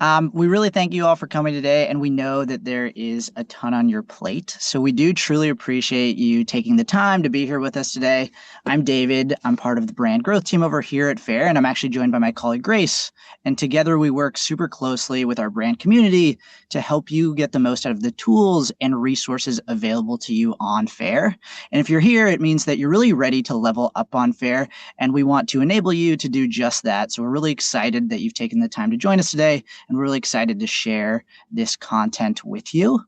We really thank you all for coming today, and we know that there is a ton on your plate. So we do truly appreciate you taking the time to be here with us today. I'm David. I'm part of the brand growth team over here at Faire, and I'm actually joined by my colleague Grace. And together we work super closely with our brand community to help you get the most out of the tools and resources available to you on Faire. And if you're here, it means that you're really ready to level up on Faire, and we want to enable you to do just that. So we're really excited that you've taken the time to join us today, and we're really excited to share this content with you.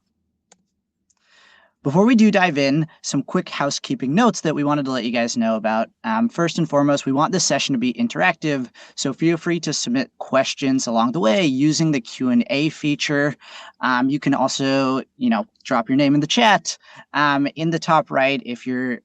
Before we do dive in, some quick housekeeping notes that we wanted to let you guys know about. First and foremost, we want this session to be interactive, so feel free to submit questions along the way using the Q&A feature. You can also, drop your name in the chat. In the top right, if you're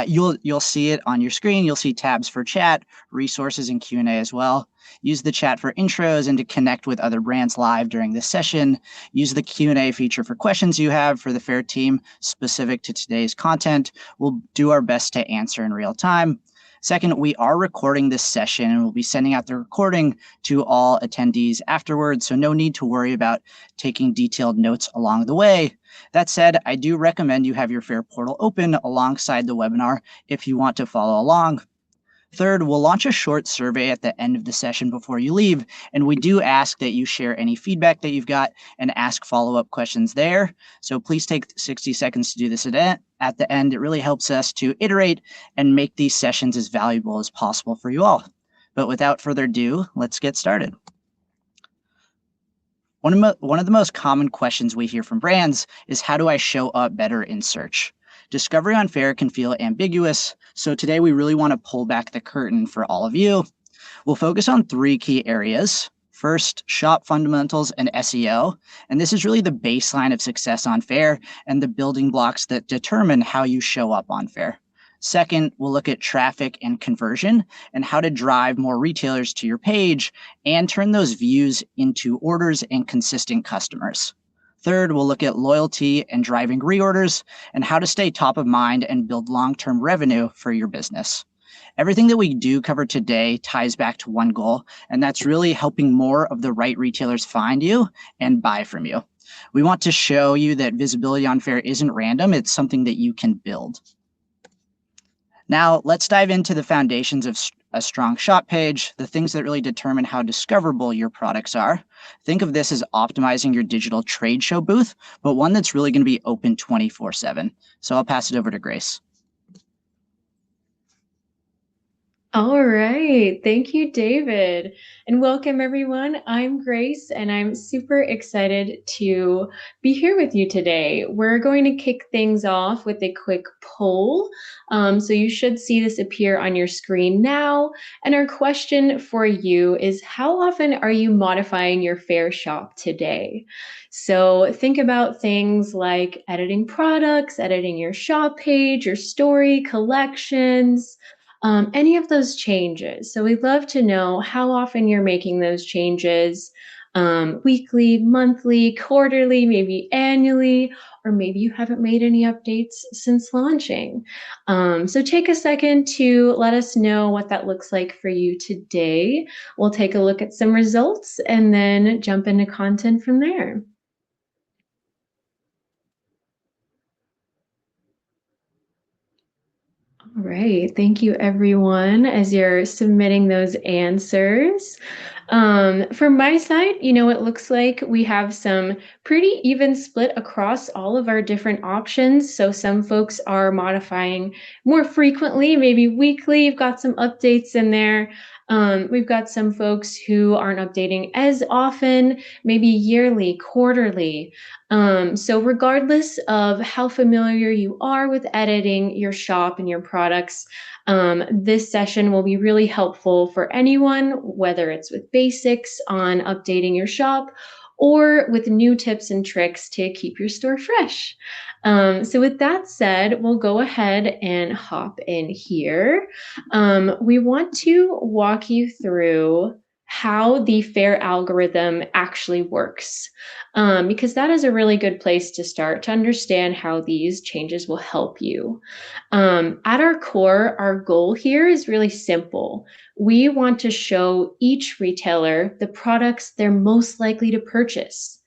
you'll see it on your screen. You'll see tabs for chat, resources, and Q&A as well. Use the chat for intros and to connect with other brands live during this session. Use the Q&A feature for questions you have for the Faire team specific to today's content. We'll do our best to answer in real time. Second, we are recording this session and we'll be sending out the recording to all attendees afterwards, so no need to worry about taking detailed notes along the way. That said, I do recommend you have your Faire portal open alongside the webinar if you want to follow along. Third, we'll launch a short survey at the end of the session before you leave, and we do ask that you share any feedback that you've got and ask follow-up questions there. So please take 60 seconds to do this at the end. It really helps us to iterate and make these sessions as valuable as possible for you all. But without further ado, let's get started. One of the most common questions we hear from brands is, how do I show up better in search? Discovery on Faire can feel ambiguous, so today we really want to pull back the curtain for all of you. We'll focus on 3 key areas. First, shop fundamentals and SEO, and this is really the baseline of success on Faire and the building blocks that determine how you show up on Faire. Second, we'll look at traffic and conversion and how to drive more retailers to your page and turn those views into orders and consistent customers. Third, we'll look at loyalty and driving reorders and how to stay top of mind and build long-term revenue for your business. Everything that we do cover today ties back to one goal, and that's really helping more of the right retailers find you and buy from you. We want to show you that visibility on Faire isn't random, it's something that you can build. Now, let's dive into the foundations of a strong shop page, the things that really determine how discoverable your products are. Think of this as optimizing your digital trade show booth, but one that's really going to be open 24/7. So I'll pass it over to Grace. All right. Thank you, David. And welcome, everyone. I'm Grace, and I'm super excited to be here with you today. We're going to kick things off with a quick poll. So you should see this appear on your screen now. And our question for you is, how often are you modifying your Faire shop today? So think about things like editing products, editing your shop page, your story, collections, any of those changes. So we'd love to know how often you're making those changes, weekly, monthly, quarterly, maybe annually, or maybe you haven't made any updates since launching. So take a second to let us know what that looks like for you today. We'll take a look at some results and then jump into content from there. All right, thank you everyone as you're submitting those answers. From my side, it looks like we have some pretty even split across all of our different options. So some folks are modifying more frequently, maybe weekly. You've got some updates in there. We've got some folks who aren't updating as often, maybe yearly, quarterly. So regardless of how familiar you are with editing your shop and your products, this session will be really helpful for anyone, whether it's with basics on updating your shop or with new tips and tricks to keep your store fresh. So with that said, we'll go ahead and hop in here. We want to walk you through how the Faire algorithm actually works, because that is a really good place to start to understand how these changes will help you. At our core, our goal here is really simple. We want to show each retailer the products they're most likely to purchase.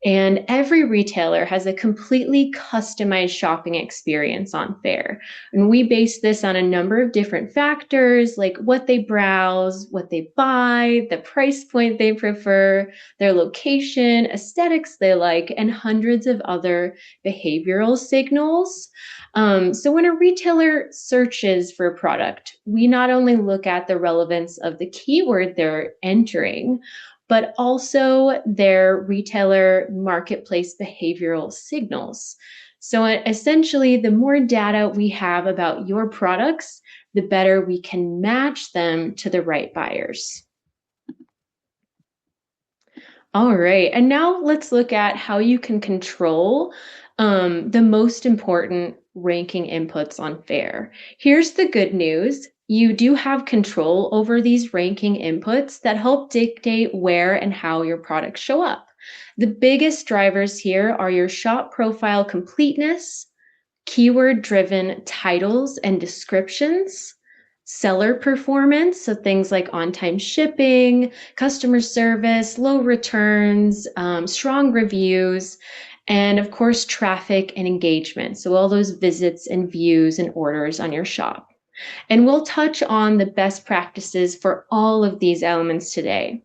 And every retailer has a completely customized shopping experience on Faire. And we base this on a number of different factors like what they browse, what they buy, the price point they prefer, their location, aesthetics they like, and hundreds of other behavioral signals. So when a retailer searches for a product, we not only look at the relevance of the keyword they're entering, but also their retailer marketplace behavioral signals. So essentially, the more data we have about your products, the better we can match them to the right buyers. All right, and now let's look at how you can control the most important ranking inputs on Faire. Here's the good news. You do have control over these ranking inputs that help dictate where and how your products show up. The biggest drivers here are your shop profile completeness, keyword-driven titles and descriptions, seller performance, so things like on-time shipping, customer service, low returns, strong reviews, and of course, traffic and engagement. So all those visits and views and orders on your shop. And we'll touch on the best practices for all of these elements today.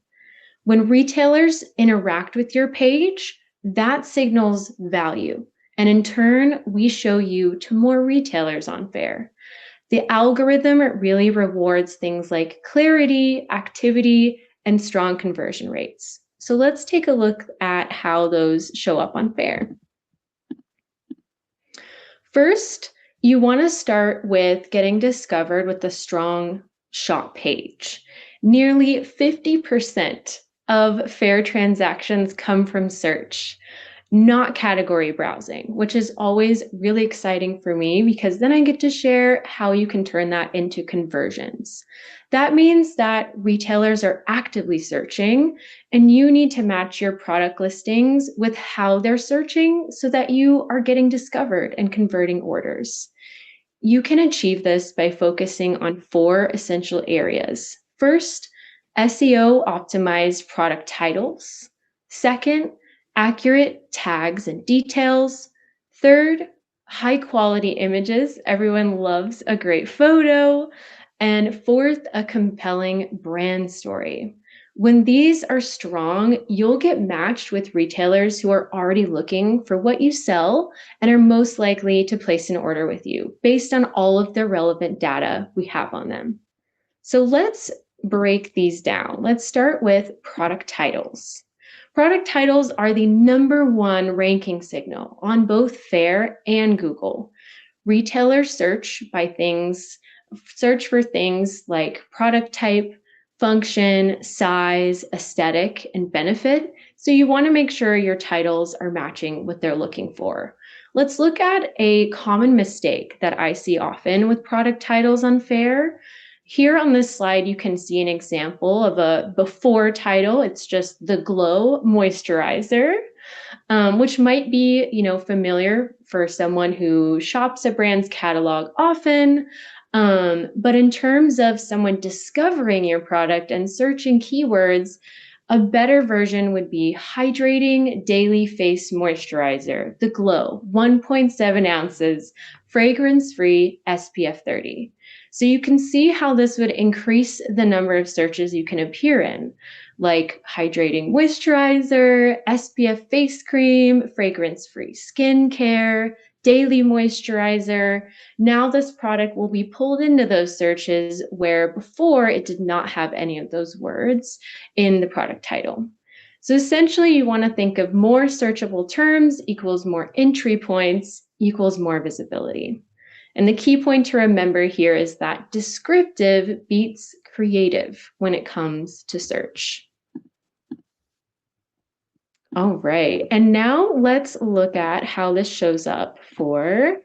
When retailers interact with your page, that signals value. And in turn, we show you to more retailers on Faire. The algorithm really rewards things like clarity, activity, and strong conversion rates. So let's take a look at how those show up on Faire. First, you want to start with getting discovered with a strong shop page. Nearly 50% of Faire transactions come from search, not category browsing, which is always really exciting for me because then I get to share how you can turn that into conversions. That means that retailers are actively searching and you need to match your product listings with how they're searching so that you are getting discovered and converting orders. You can achieve this by focusing on 4 essential areas. First, SEO optimized product titles. Second, accurate tags and details. Third, high quality images. Everyone loves a great photo. And fourth, a compelling brand story. When these are strong, you'll get matched with retailers who are already looking for what you sell and are most likely to place an order with you based on all of the relevant data we have on them. So let's break these down. Let's start with product titles. Product titles are the #1 ranking signal on both Faire and Google. Retailers search for things like product type, function, size, aesthetic, and benefit. So you want to make sure your titles are matching what they're looking for. Let's look at a common mistake that I see often with product titles on Faire. Here on this slide, you can see an example of a before title. It's just the Glow Moisturizer, which might be, familiar for someone who shops a brand's catalog often. But in terms of someone discovering your product and searching keywords, a better version would be Hydrating Daily Face Moisturizer, the Glow, 1.7 ounces, fragrance-free, SPF 30. So you can see how this would increase the number of searches you can appear in, like hydrating moisturizer, SPF face cream, fragrance-free skincare, daily moisturizer. Now this product will be pulled into those searches where before it did not have any of those words in the product title. So essentially you want to think of more searchable terms equals more entry points equals more visibility. And the key point to remember here is that descriptive beats creative when it comes to search. All right, and now let's look at how this shows up for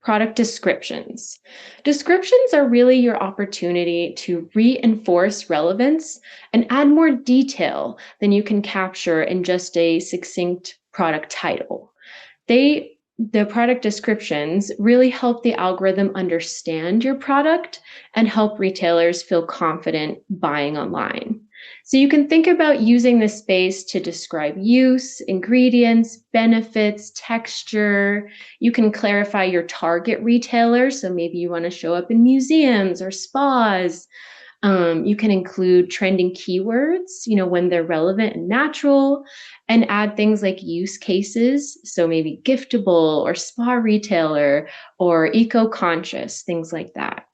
Product descriptions. Descriptions are really your opportunity to reinforce relevance and add more detail than you can capture in just a succinct product title. The product descriptions really help the algorithm understand your product and help retailers feel confident buying online. So you can think about using this space to describe use, ingredients, benefits, texture. You can clarify your target retailer. So maybe you want to show up in museums or spas. You can include trending keywords, when they're relevant and natural, and add things like use cases. So maybe giftable or spa retailer or eco-conscious, things like that.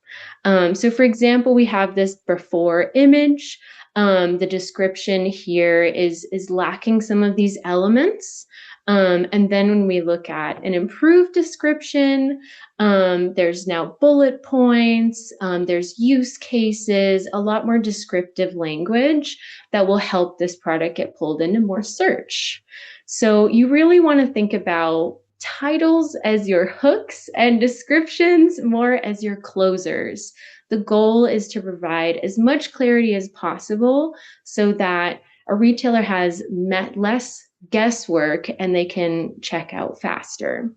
So for example, we have this before image. The description here is lacking some of these elements. And then when we look at an improved description, there's now bullet points, there's use cases, a lot more descriptive language that will help this product get pulled into more search. So you really want to think about titles as your hooks and descriptions more as your closers. The goal is to provide as much clarity as possible so that a retailer has less guesswork and they can check out faster.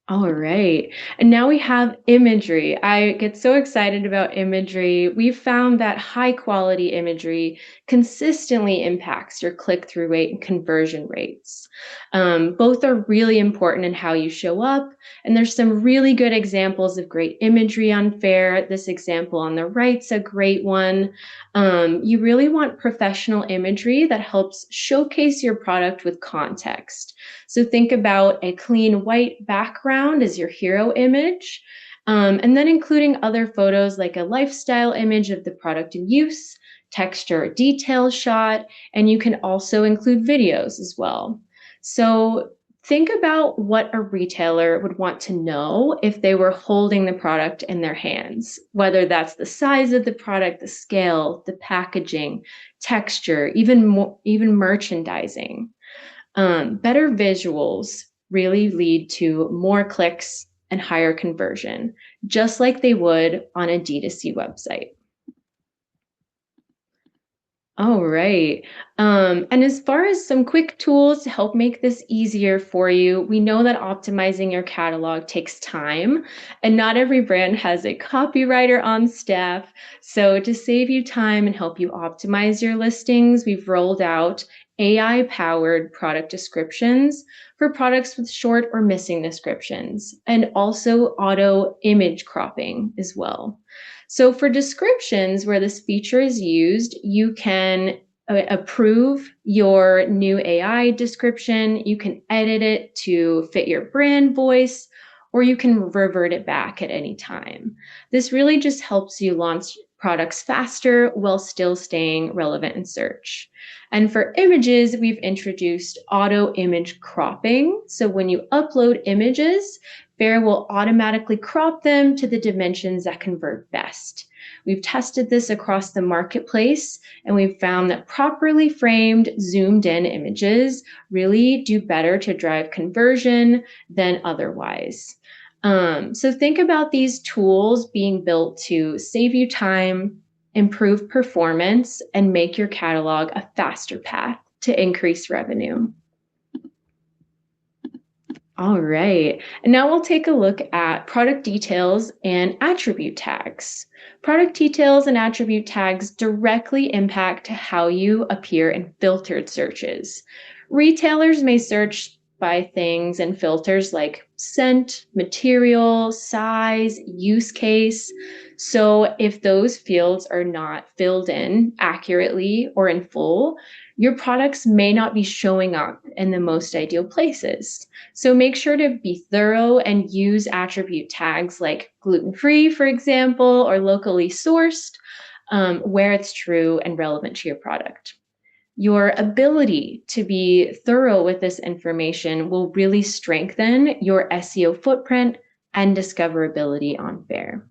All right. And now we have imagery. I get so excited about imagery. We've found that high quality imagery consistently impacts your click-through rate and conversion rates. Both are really important in how you show up. And there's some really good examples of great imagery on Faire. This example on the right's a great one. You really want professional imagery that helps showcase your product with context. So think about a clean white background as your hero image, and then including other photos like a lifestyle image of the product in use, texture or detail shot, and you can also include videos as well. So think about what a retailer would want to know if they were holding the product in their hands, whether that's the size of the product, the scale, the packaging, texture, even merchandising. Better visuals really lead to more clicks and higher conversion, just like they would on a D2C website. All right. And as far as some quick tools to help make this easier for you, we know that optimizing your catalog takes time, and not every brand has a copywriter on staff. So to save you time and help you optimize your listings, we've rolled out AI-powered product descriptions for products with short or missing descriptions, and also auto image cropping as well. So for descriptions where this feature is used, you can approve your new AI description, you can edit it to fit your brand voice, or you can revert it back at any time. This really just helps you launch products faster while still staying relevant in search. And for images, we've introduced auto image cropping. So when you upload images, Faire will automatically crop them to the dimensions that convert best. We've tested this across the marketplace, and we've found that properly framed, zoomed in images really do better to drive conversion than otherwise. So think about these tools being built to save you time, improve performance, and make your catalog a faster path to increase revenue. All right, and now we'll take a look at product details and attribute tags. Product details and attribute tags directly impact how you appear in filtered searches. Retailers may search by things and filters like scent, material, size, use case. So if those fields are not filled in accurately or in full, your products may not be showing up in the most ideal places. So make sure to be thorough and use attribute tags like gluten-free, for example, or locally sourced, where it's true and relevant to your product. Your ability to be thorough with this information will really strengthen your SEO footprint and discoverability on Faire.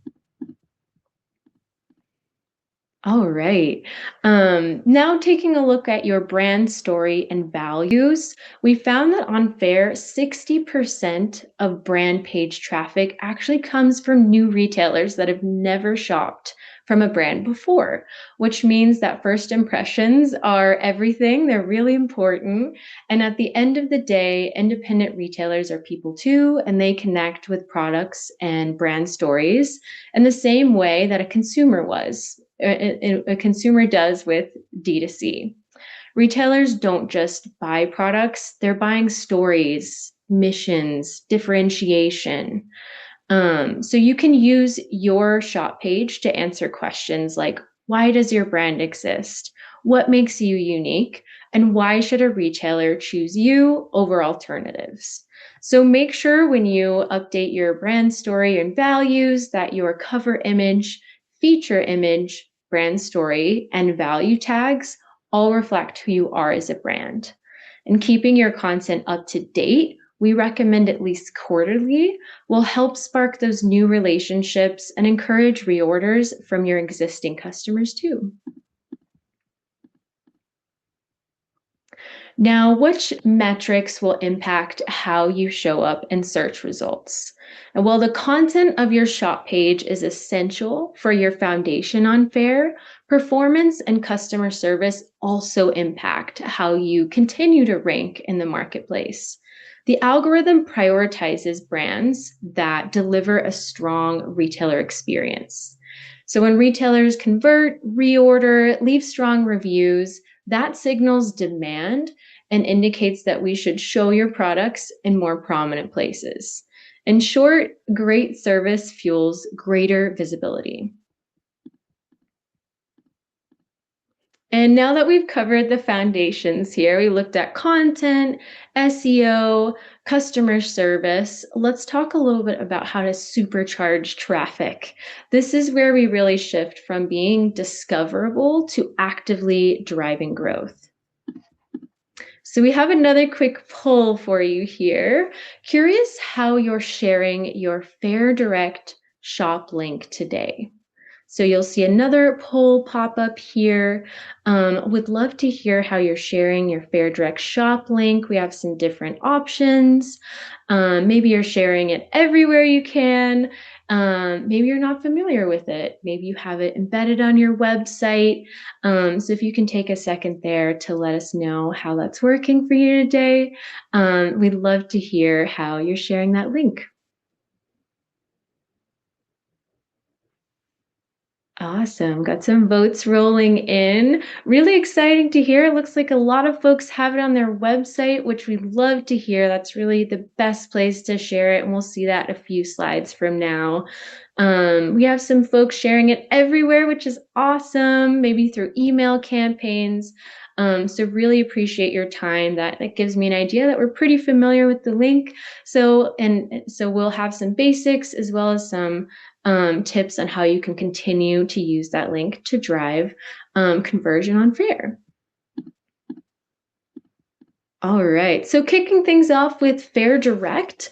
All right. Now, taking a look at your brand story and values, we found that on Faire, 60% of brand page traffic actually comes from new retailers that have never shopped from a brand before, which means that first impressions are everything. They're really important. And at the end of the day, independent retailers are people too, and they connect with products and brand stories in the same way that a consumer was. A consumer does with D2C. Retailers don't just buy products, they're buying stories, missions, differentiation. So you can use your shop page to answer questions like, why does your brand exist? What makes you unique? And why should a retailer choose you over alternatives? So make sure when you update your brand story and values that your cover image, feature image, brand story, and value tags all reflect who you are as a brand. And keeping your content up to date, we recommend at least quarterly, will help spark those new relationships and encourage reorders from your existing customers too. Now, which metrics will impact how you show up in search results? And while the content of your shop page is essential for your foundation on Faire, performance and customer service also impact how you continue to rank in the marketplace. The algorithm prioritizes brands that deliver a strong retailer experience. So when retailers convert, reorder, leave strong reviews, that signals demand and indicates that we should show your products in more prominent places. In short, great service fuels greater visibility. And now that we've covered the foundations here, we looked at content, SEO, customer service. Let's talk a little bit about how to supercharge traffic. This is where we really shift from being discoverable to actively driving growth. So we have another quick poll for you here. Curious how you're sharing your Faire Direct shop link today. So you'll see another poll pop up here. Would love to hear how you're sharing your Faire Direct shop link. We have some different options. Maybe you're sharing it everywhere you can. Maybe you're not familiar with it. Maybe you have it embedded on your website. So if you can take a second there to let us know how that's working for you today, we'd love to hear how you're sharing that link. Awesome. Got some votes rolling in. Really exciting to hear. It looks like a lot of folks have it on their website, which we'd love to hear. That's really the best place to share it. And we'll see that a few slides from now. We have some folks sharing it everywhere, which is awesome, maybe through email campaigns. So really appreciate your time. That gives me an idea that we're pretty familiar with the link. So we'll have some basics as well as some tips on how you can continue to use that link to drive conversion on Faire. All right, so kicking things off with Faire Direct,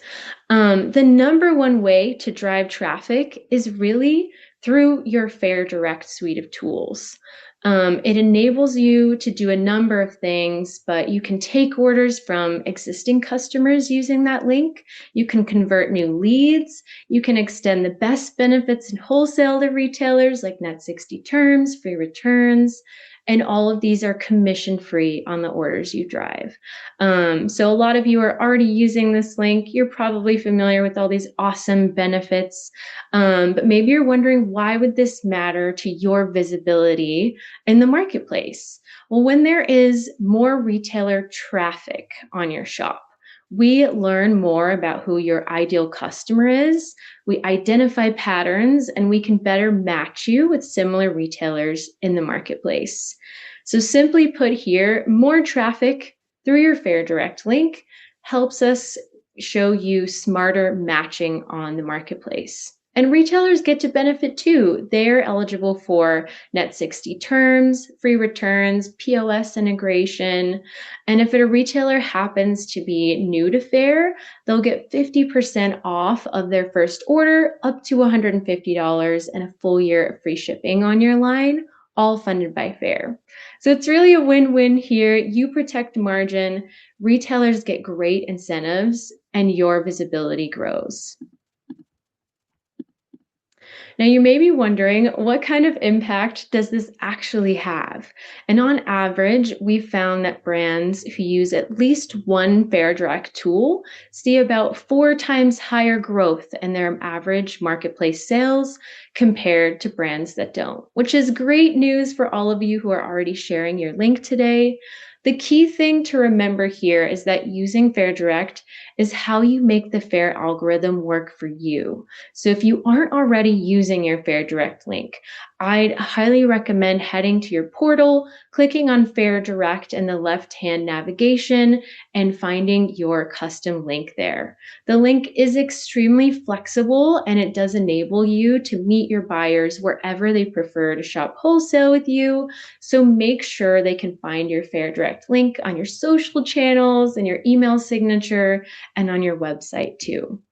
the number one way to drive traffic is really through your Faire Direct suite of tools. It enables you to do a number of things, but you can take orders from existing customers using that link. You can convert new leads. You can extend the best benefits in wholesale to retailers like net 60 terms, free returns, and all of these are commission free on the orders you drive. So a lot of you are already using this link. You're probably familiar with all these awesome benefits, but maybe you're wondering, why would this matter to your visibility in the marketplace? Well, when there is more retailer traffic on your shop, we learn more about who your ideal customer is. We identify patterns and we can better match you with similar retailers in the marketplace. So simply put here, more traffic through your Faire Direct link helps us show you smarter matching on the marketplace. And retailers get to benefit too. They're eligible for net 60 terms, free returns, POS integration. And if a retailer happens to be new to Faire, they'll get 50% off of their first order, up to $150 and a full year of free shipping on your line, all funded by Faire. So it's really a win-win here. You protect margin, retailers get great incentives, and your visibility grows. Now, you may be wondering, what kind of impact does this actually have? And on average, we've found that brands who use at least one Fair Direct tool see about 4 times higher growth in their average marketplace sales compared to brands that don't, which is great news for all of you who are already sharing your link today. The key thing to remember here is that using Fair Direct is how you make the Fair algorithm work for you. So if you aren't already using your Fair Direct link, I'd highly recommend heading to your portal, clicking on Fair Direct in the left-hand navigation, and finding your custom link there. The link is extremely flexible, and it does enable you to meet your buyers wherever they prefer to shop wholesale with you. So make sure they can find your Fair Direct link on your social channels and your email signature and on your website too.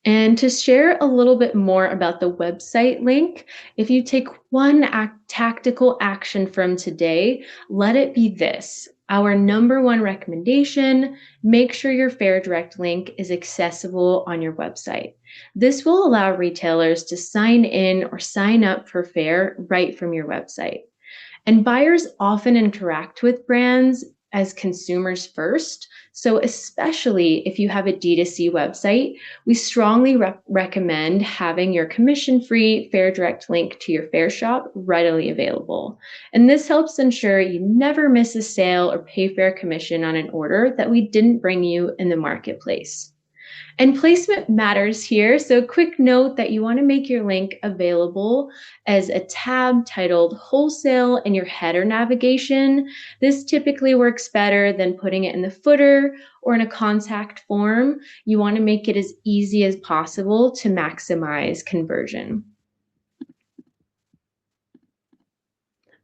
And to share a little bit more about the website link, if you take one tactical action from today, let it be this. Our number one recommendation, make sure your Fair Direct link is accessible on your website. This will allow retailers to sign in or sign up for Fair right from your website. And buyers often interact with brands as consumers first. So, especially if you have a D2C website, we strongly recommend having your commission free Fair Direct link to your Fair shop readily available. And this helps ensure you never miss a sale or pay Fair commission on an order that we didn't bring you in the marketplace. And placement matters here. So, quick note that you want to make your link available as a tab titled Wholesale in your header navigation. This typically works better than putting it in the footer or in a contact form. You want to make it as easy as possible to maximize conversion.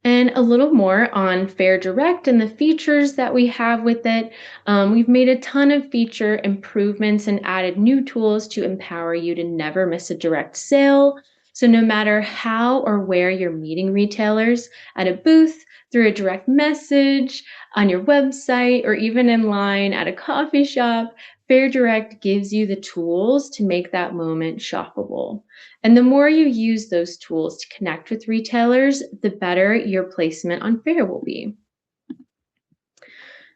And a little more on Fair Direct and the features that we have with it. We've made a ton of feature improvements and added new tools to empower you to never miss a direct sale. So no matter how or where you're meeting retailers, at a booth, through a direct message, on your website, or even in line at a coffee shop, Fair Direct gives you the tools to make that moment shoppable. And the more you use those tools to connect with retailers, the better your placement on Fair will be.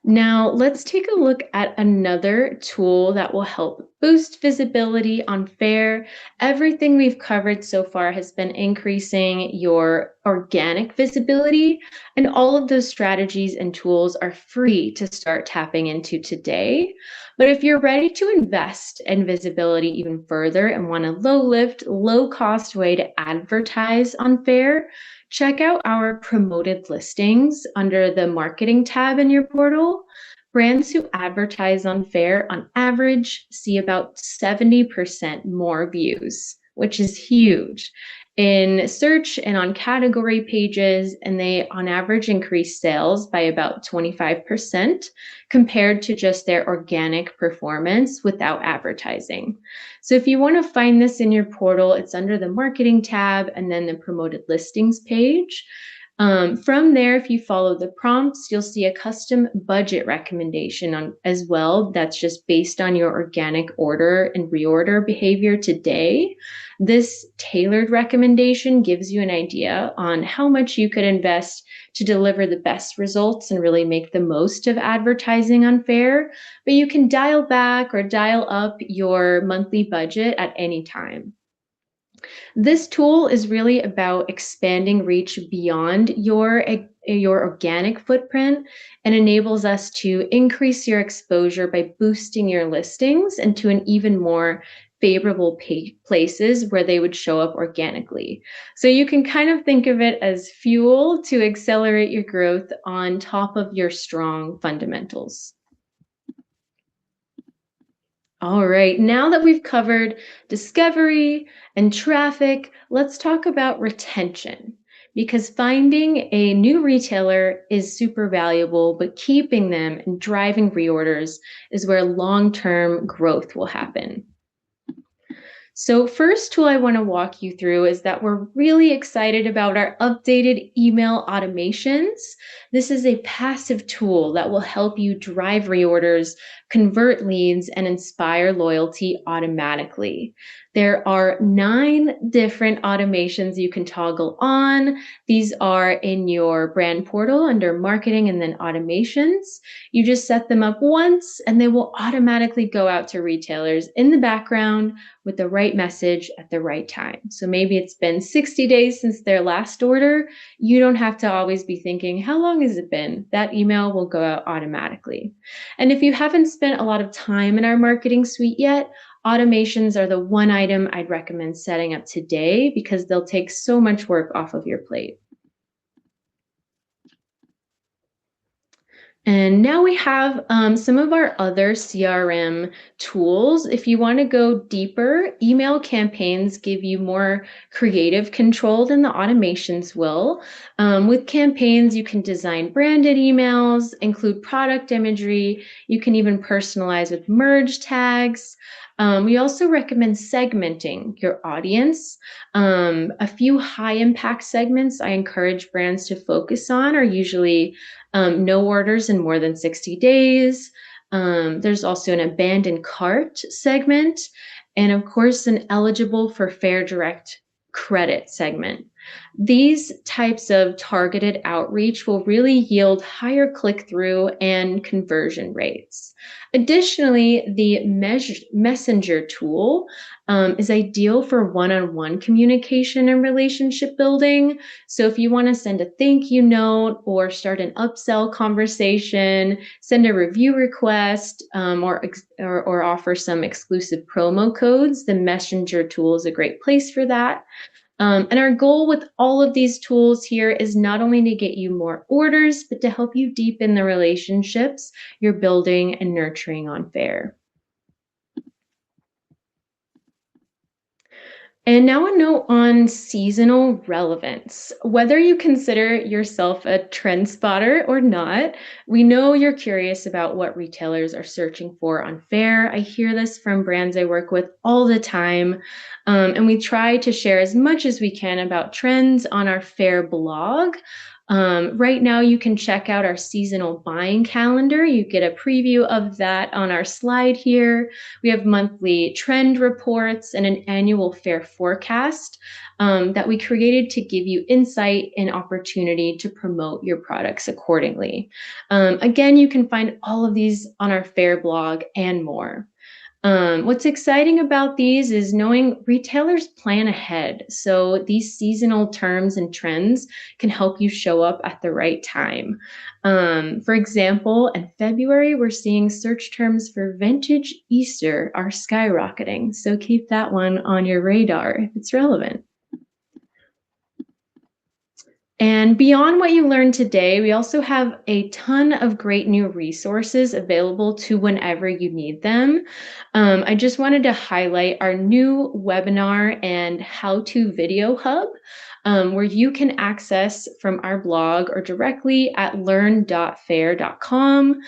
Now, let's take a look at another tool that will help boost visibility on Fair. Everything we've covered so far has been increasing your organic visibility, and all of those strategies and tools are free to start tapping into today. But if you're ready to invest in visibility even further and want a low lift, low cost way to advertise on Fair, check out our promoted listings under the marketing tab in your portal. Brands who advertise on Fair on average see about 70% more views, which is huge in search and on category pages, and they on average increase sales by about 25% compared to just their organic performance without advertising. So if you want to find this in your portal, it's under the marketing tab and then the promoted listings page. From there, if you follow the prompts, you'll see a custom budget recommendation as well. That's just based on your organic order and reorder behavior today. This tailored recommendation gives you an idea on how much you could invest to deliver the best results and really make the most of advertising on Fair. But you can dial back or dial up your monthly budget at any time. This tool is really about expanding reach beyond your organic footprint and enables us to increase your exposure by boosting your listings into an even more favorable places where they would show up organically. So you can kind of think of it as fuel to accelerate your growth on top of your strong fundamentals. All right, now that we've covered discovery and traffic, let's talk about retention. Because finding a new retailer is super valuable, but keeping them and driving reorders is where long-term growth will happen. So first tool I want to walk you through is that we're really excited about our updated email automations. This is a passive tool that will help you drive reorders, convert leads, and inspire loyalty automatically. There are 9 different automations you can toggle on. These are in your brand portal under marketing and then automations. You just set them up once and they will automatically go out to retailers in the background with the right message at the right time. So maybe it's been 60 days since their last order. You don't have to always be thinking, how long has it been? That email will go out automatically. And if you haven't spent a lot of time in our marketing suite yet, automations are the one item I'd recommend setting up today because they'll take so much work off of your plate. And now we have some of our other CRM tools. If you want to go deeper, email campaigns give you more creative control than the automations will. With campaigns, you can design branded emails, include product imagery. You can even personalize with merge tags. We also recommend segmenting your audience. A few high impact segments I encourage brands to focus on are usually no orders in more than 60 days. There's also an abandoned cart segment, and of course, an eligible for Fair Direct credit segment. These types of targeted outreach will really yield higher click through and conversion rates. Additionally, the messenger tool is ideal for one-on-one communication and relationship building. So if you want to send a thank you note or start an upsell conversation, send a review request, or offer some exclusive promo codes, the messenger tool is a great place for that. And our goal with all of these tools here is not only to get you more orders, but to help you deepen the relationships you're building and nurturing on Faire. And now a note on seasonal relevance. Whether you consider yourself a trend spotter or not, we know you're curious about what retailers are searching for on Faire. I hear this from brands I work with all the time. And we try to share as much as we can about trends on our Faire blog. Right now, you can check out our seasonal buying calendar. You get a preview of that on our slide here. We have monthly trend reports and an annual Faire forecast that we created to give you insight and opportunity to promote your products accordingly. Again, you can find all of these on our Faire blog and more. What's exciting about these is knowing retailers plan ahead. So these seasonal terms and trends can help you show up at the right time. For example, in February, we're seeing search terms for vintage Easter are skyrocketing. So keep that one on your radar if it's relevant. And beyond what you learned today, we also have a ton of great new resources available to whenever you need them. I just wanted to highlight our new webinar and how-to video hub, where you can access from our blog or directly at learn.faire.com.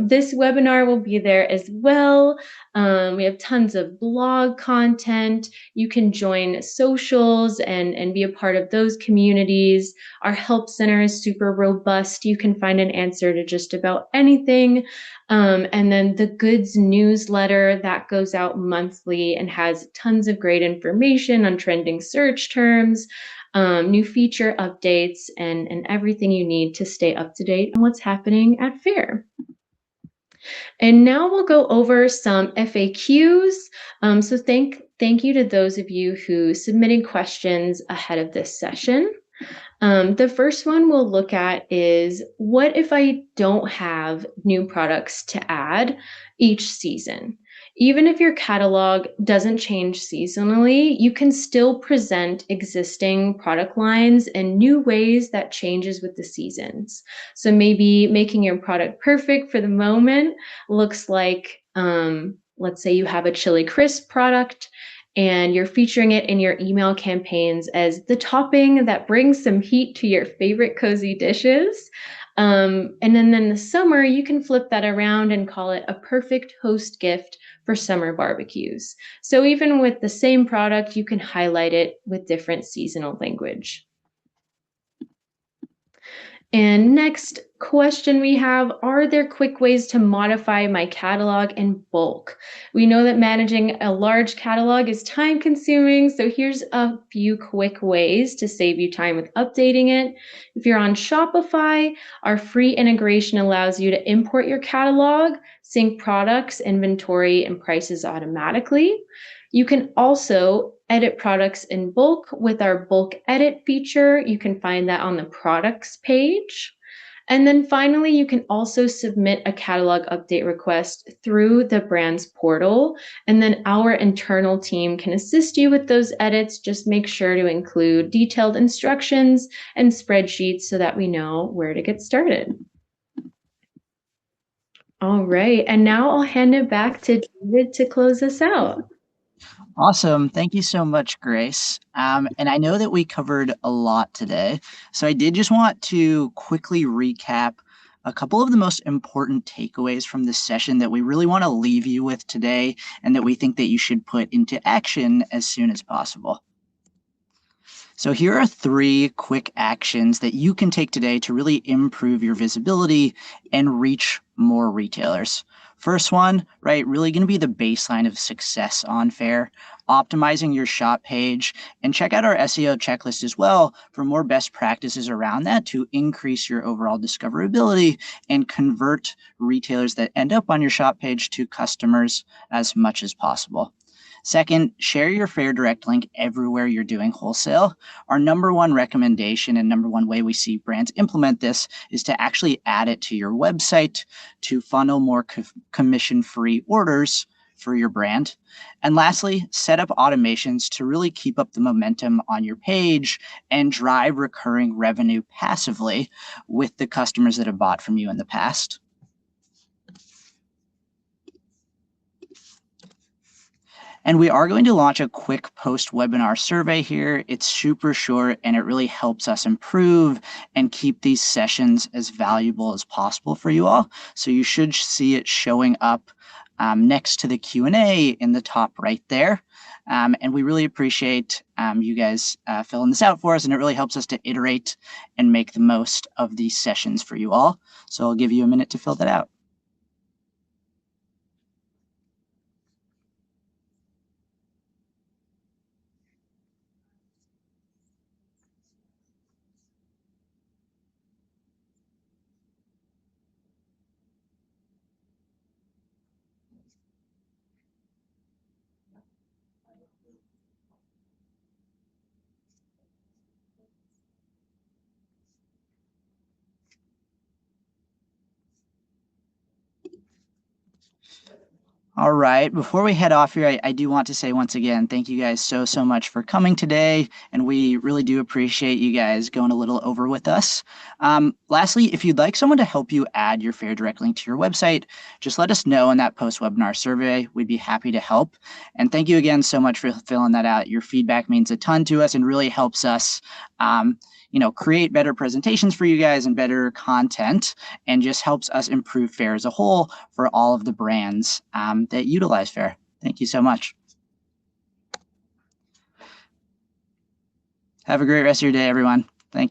This webinar will be there as well. We have tons of blog content. You can join socials and be a part of those communities. Our help center is super robust. You can find an answer to just about anything. And then the goods newsletter that goes out monthly and has tons of great information on trending search terms, new feature updates, and everything you need to stay up to date on what's happening at Faire. And now we'll go over some FAQs. So thank you to those of you who submitted questions ahead of this session. The first one we'll look at is, what if I don't have new products to add each season? Even if your catalog doesn't change seasonally, you can still present existing product lines in new ways that changes with the seasons. So maybe making your product perfect for the moment looks like, let's say you have a chili crisp product and you're featuring it in your email campaigns as the topping that brings some heat to your favorite cozy dishes. And then in the summer, you can flip that around and call it a perfect host gift for summer barbecues. So even with the same product, you can highlight it with different seasonal language. And next question we have, are there quick ways to modify my catalog in bulk? We know that managing a large catalog is time consuming, so here's a few quick ways to save you time with updating it. If you're on Shopify, our free integration allows you to import your catalog, sync products, inventory, and prices automatically. You can also edit products in bulk with our bulk edit feature. You can find that on the products page. And then finally, you can also submit a catalog update request through the brand's portal. And then our internal team can assist you with those edits. Just make sure to include detailed instructions and spreadsheets so that we know where to get started. All right. And now I'll hand it back to David to close us out. Awesome. Thank you so much, Grace. And I know that we covered a lot today. So I did just want to quickly recap a couple of the most important takeaways from this session that we really want to leave you with today and that we think that you should put into action as soon as possible. So here are 3 quick actions that you can take today to really improve your visibility and reach more retailers. First one, right, really going to be the baseline of success on Faire, optimizing your shop page, and check out our SEO checklist as well for more best practices around that to increase your overall discoverability and convert retailers that end up on your shop page to customers as much as possible. Second, share your Faire direct link everywhere you're doing wholesale. Our number one recommendation and number one way we see brands implement this is to actually add it to your website to funnel more commission-free orders for your brand. And lastly, set up automations to really keep up the momentum on your page and drive recurring revenue passively with the customers that have bought from you in the past. And we are going to launch a quick post-webinar survey here. It's super short and it really helps us improve and keep these sessions as valuable as possible for you all. So you should see it showing up next to the Q&A in the top right there. And we really appreciate you guys filling this out for us, and it really helps us to iterate and make the most of these sessions for you all. So I'll give you a minute to fill that out. All right, before we head off here, I do want to say once again, thank you guys so much for coming today, and we really do appreciate you guys going a little over with us. Lastly, if you'd like someone to help you add your Faire direct link to your website, just let us know in that post-webinar survey. We'd be happy to help. And thank you again so much for filling that out. Your feedback means a ton to us and really helps us create better presentations for you guys and better content, and just helps us improve Faire as a whole for all of the brands that utilize Faire. Thank you so much. Have a great rest of your day, everyone.